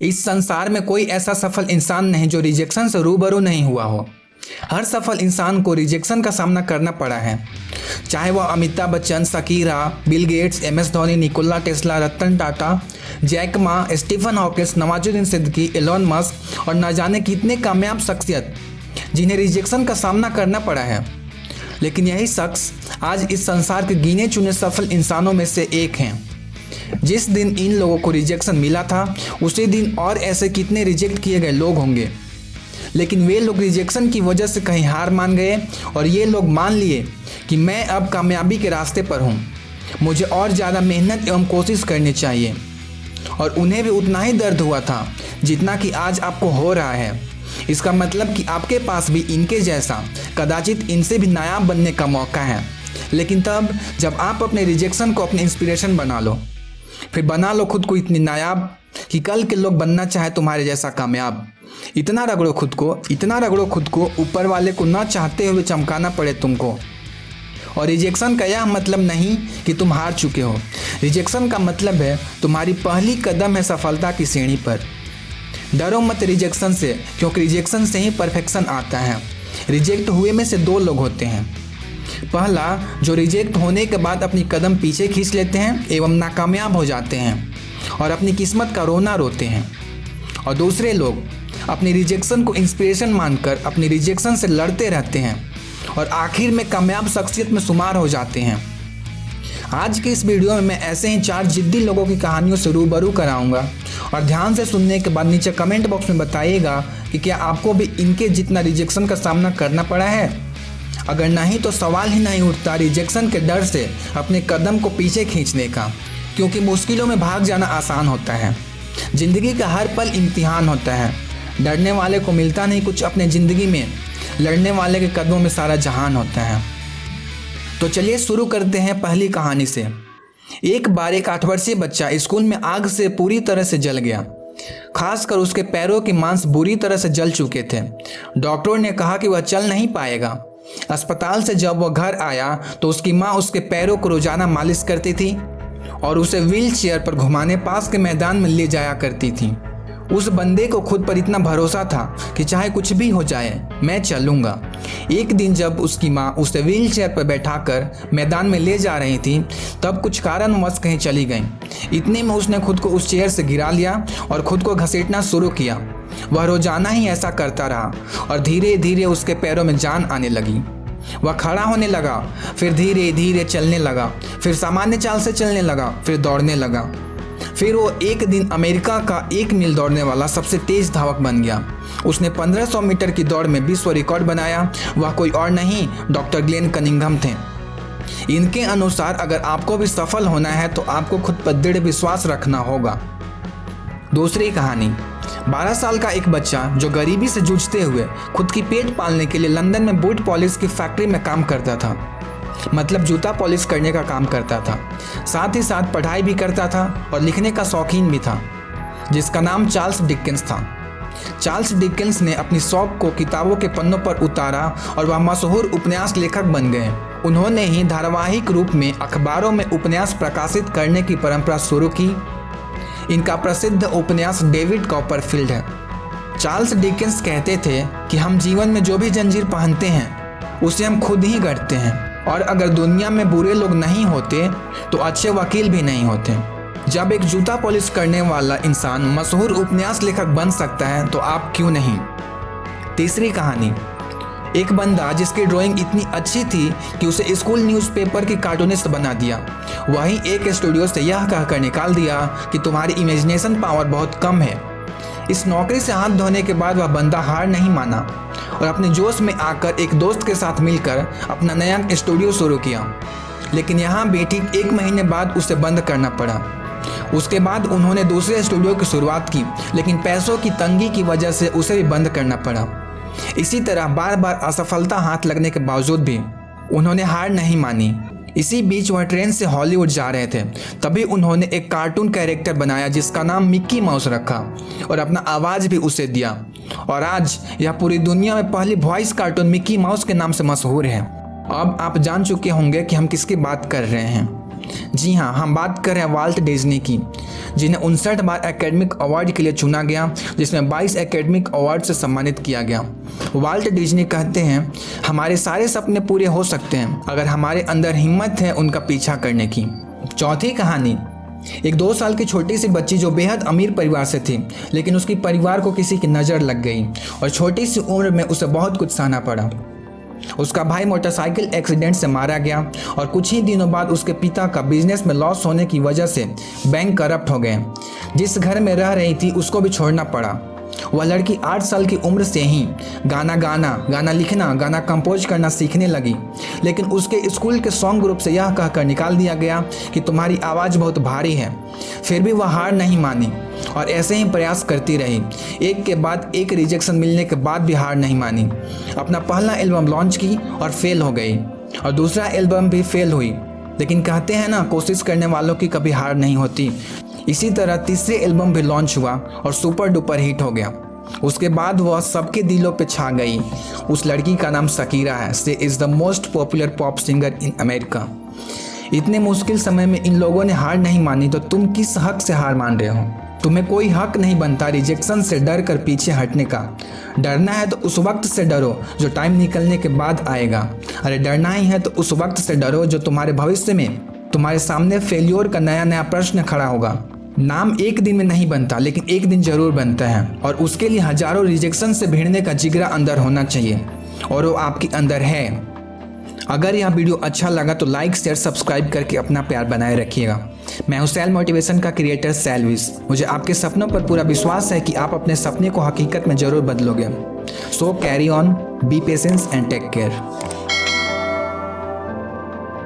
इस संसार में कोई ऐसा सफल इंसान नहीं जो रिजेक्शन से रूबरू नहीं हुआ हो। हर सफल इंसान को रिजेक्शन का सामना करना पड़ा है, चाहे वह Amitabh Bachchan, Shakira, Bill Gates, MS Dhoni, Nikola Tesla, Ratan Tata, Jack Ma, Stephen Hawkins, Nawazuddin Siddiqui, Elon Musk और न जाने कितने कामयाब शख्सियत जिन्हें रिजेक्शन का सामना करना पड़ा है। लेकिन यही शख्स आज इस संसार के गिने चुने सफल इंसानों में से एक हैं। जिस दिन इन लोगों को रिजेक्शन मिला था उसी दिन और ऐसे कितने रिजेक्ट किए गए लोग होंगे, लेकिन वे लोग रिजेक्शन की वजह से कहीं हार मान गए और ये लोग मान लिए कि मैं अब कामयाबी के रास्ते पर हूँ, मुझे और ज़्यादा मेहनत एवं कोशिश करनी चाहिए। और उन्हें भी उतना ही दर्द हुआ था जितना कि आज आपको हो रहा है। इसका मतलब कि आपके पास भी इनके जैसा, कदाचित इनसे भी नायाब बनने का मौका है। लेकिन तब जब आप अपने रिजेक्शन को अपनी इंस्पिरेशन बना लो, फिर बना लो खुद को इतनी नायाब कि कल के लोग बनना चाहे तुम्हारे जैसा कामयाब। इतना रगड़ो खुद को ऊपर वाले को ना चाहते हुए चमकाना पड़े तुमको। और रिजेक्शन का यह मतलब नहीं कि तुम हार चुके हो। रिजेक्शन का मतलब है तुम्हारी पहली कदम है सफलता की सीढ़ी पर। डरो मत रिजेक्शन से, क्योंकि रिजेक्शन से ही परफेक्शन आता है। रिजेक्ट हुए में से दो लोग होते हैं। पहला, जो रिजेक्ट होने के बाद अपनी कदम पीछे खींच लेते हैं एवं नाकामयाब हो जाते हैं और अपनी किस्मत का रोना रोते हैं। और दूसरे लोग अपनी रिजेक्शन को इंस्पिरेशन मानकर अपनी रिजेक्शन से लड़ते रहते हैं और आखिर में कामयाब शख्सियत में शुमार हो जाते हैं। आज के इस वीडियो में मैं ऐसे ही 4 जिद्दी लोगों की कहानियों से रूबरू कराऊंगा और ध्यान से सुनने के बाद नीचे कमेंट बॉक्स में बताइएगा कि क्या आपको भी इनके जितना रिजेक्शन का सामना करना पड़ा है। अगर नहीं तो सवाल ही नहीं उठता रिजेक्शन के डर से अपने कदम को पीछे खींचने का, क्योंकि मुश्किलों में भाग जाना आसान होता है। ज़िंदगी का हर पल इम्तिहान होता है। डरने वाले को मिलता नहीं कुछ अपने ज़िंदगी में, लड़ने वाले के कदमों में सारा जहान होता है। तो चलिए शुरू करते हैं पहली कहानी से। एक बार एक 8 वर्षीय बच्चा स्कूल में आग से पूरी तरह से जल गया। खासकर उसके पैरों के मांस बुरी तरह से जल चुके थे। डॉक्टरों ने कहा कि वह चल नहीं पाएगा। अस्पताल से जब वह घर आया तो उसकी माँ उसके पैरों को रोजाना मालिश करती थी और उसे व्हील चेयर पर घुमाने पास के मैदान में ले जाया करती थी। उस बंदे को खुद पर इतना भरोसा था कि चाहे कुछ भी हो जाए मैं चलूँगा। एक दिन जब उसकी माँ उसे व्हील चेयर पर बैठाकर मैदान में ले जा रही थी तब कुछ कारणवश कहीं चली गई। इतने में उसने खुद को उस चेयर से गिरा लिया और खुद को घसीटना शुरू किया। वह रोजाना ही ऐसा करता रहा और धीरे धीरे उसके पैरों में जान आने लगी। वह खड़ा होने लगा, फिर धीरे धीरे चलने लगा, फिर सामान्य चाल से चलने लगा, फिर दौड़ने लगा। फिर वो एक दिन अमेरिका का 1 मील दौड़ने वाला सबसे तेज धावक बन गया। उसने 1500 मीटर की दौड़ में विश्व रिकॉर्ड बनाया। वह कोई और नहीं, डॉक्टर ग्लेन कनिंघम थे। इनके अनुसार अगर आपको भी सफल होना है तो आपको खुद पर दृढ़ विश्वास रखना होगा। दूसरी कहानी। 12 साल का एक बच्चा जो गरीबी से जूझते हुए खुद की पेट पालने के लिए लंदन में बूट पॉलिश की फैक्ट्री में काम करता था, मतलब जूता पॉलिश करने का काम करता था। साथ ही साथ पढ़ाई भी करता था और लिखने का शौकीन भी था, जिसका नाम चार्ल्स डिकेंस था। चार्ल्स डिकेंस ने अपनी शौक को किताबों के पन्नों पर उतारा और वह मशहूर उपन्यास लेखक बन गए। उन्होंने ही धारावाहिक रूप में अखबारों में उपन्यास प्रकाशित करने की परंपरा शुरू की। इनका प्रसिद्ध उपन्यास डेविड कॉपरफील्ड है। चार्ल्स डिकेंस कहते थे कि हम जीवन में जो भी जंजीर पहनते हैं उसे हम खुद ही गढ़ते हैं, और अगर दुनिया में बुरे लोग नहीं होते तो अच्छे वकील भी नहीं होते। जब एक जूता पॉलिश करने वाला इंसान मशहूर उपन्यास लेखक बन सकता है तो आप क्यों नहीं। तीसरी कहानी। एक बंदा जिसकी ड्राइंग इतनी अच्छी थी कि उसे स्कूल न्यूज़पेपर की कार्टूनिस्ट बना दिया, वहीं एक स्टूडियो से यह कहकर निकाल दिया कि तुम्हारी इमेजिनेशन पावर बहुत कम है। इस नौकरी से हाथ धोने के बाद वह बंदा हार नहीं माना और अपने जोश में आकर एक दोस्त के साथ मिलकर अपना नया स्टूडियो शुरू किया। लेकिन यहाँ भी ठीक 1 महीने बाद उसे बंद करना पड़ा। उसके बाद उन्होंने दूसरे स्टूडियो की शुरुआत की, लेकिन पैसों की तंगी की वजह से उसे भी बंद करना पड़ा। इसी तरह बार बार असफलता हाथ लगने के बावजूद भी उन्होंने हार नहीं मानी। इसी बीच वह ट्रेन से हॉलीवुड जा रहे थे, तभी उन्होंने एक कार्टून कैरेक्टर बनाया जिसका नाम मिक्की माउस रखा और अपना आवाज़ भी उसे दिया, और आज यह पूरी दुनिया में पहली वॉइस कार्टून मिक्की माउस के नाम से मशहूर है। अब आप जान चुके होंगे कि हम किसकी बात कर रहे हैं। जी हाँ, हम बात कर रहे हैं वाल्ट डिज्नी की, जिन्हें 59 बार एकेडमिक अवार्ड के लिए चुना गया, जिसमें 22 एकेडमिक अवार्ड से सम्मानित किया गया। वाल्ट डिज्नी कहते हैं, हमारे सारे सपने पूरे हो सकते हैं अगर हमारे अंदर हिम्मत है उनका पीछा करने की। चौथी कहानी, एक 2 साल की छोटी सी बच्ची जो बेहद अमीर परिवार से थी, लेकिन उसकी परिवार को किसी की नज़र लग गई और छोटी सी उम्र में उसे बहुत कुछ सहना पड़ा। उसका भाई मोटरसाइकिल एक्सीडेंट से मारा गया और कुछ ही दिनों बाद उसके पिता का बिजनेस में लॉस होने की वजह से बैंक करप्ट हो गए। जिस घर में रह रही थी उसको भी छोड़ना पड़ा। वह लड़की 8 साल की उम्र से ही गाना लिखना, गाना कंपोज करना सीखने लगी, लेकिन उसके स्कूल के सॉन्ग ग्रुप से यह कहकर निकाल दिया गया कि तुम्हारी आवाज़ बहुत भारी है। फिर भी वह हार नहीं मानी और ऐसे ही प्रयास करती रही। एक के बाद एक रिजेक्शन मिलने के बाद भी हार नहीं मानी। अपना पहला एल्बम लॉन्च की और फेल हो गई और दूसरा एल्बम भी फेल हुई, लेकिन कहते हैं ना, कोशिश करने वालों की कभी हार नहीं होती। इसी तरह तीसरे एल्बम भी लॉन्च हुआ और सुपर डुपर हिट हो गया। उसके बाद वह सबके दिलों पे छा गई। उस लड़की का नाम शकीरा है। She is the most popular pop singer in America. इतने मुश्किल समय में इन लोगों ने हार नहीं मानी, तो तुम किस हक से हार मान रहे हो? तुम्हें कोई हक नहीं बनता रिजेक्शन से डर कर पीछे हटने का। डरना है तो उस वक्त से डरो जो टाइम निकलने के बाद आएगा। अरे डरना ही है तो उस वक्त से डरो जो तुम्हारे भविष्य में तुम्हारे सामने फेल्योर का नया प्रश्न खड़ा होगा। नाम एक दिन में नहीं बनता, लेकिन एक दिन जरूर बनता है और उसके लिए हजारों रिजेक्शन से भिड़ने का जिगरा अंदर होना चाहिए और वो आपके अंदर है। अगर यह वीडियो अच्छा लगा तो लाइक, शेयर, सब्सक्राइब करके अपना प्यार बनाए रखिएगा। मैं हूं सैल मोटिवेशन का क्रिएटर सैलविस। मुझे आपके सपनों पर पूरा विश्वास है कि आप अपने सपने को हकीकत में जरूर बदलोगे। So carry on, be patience and take care.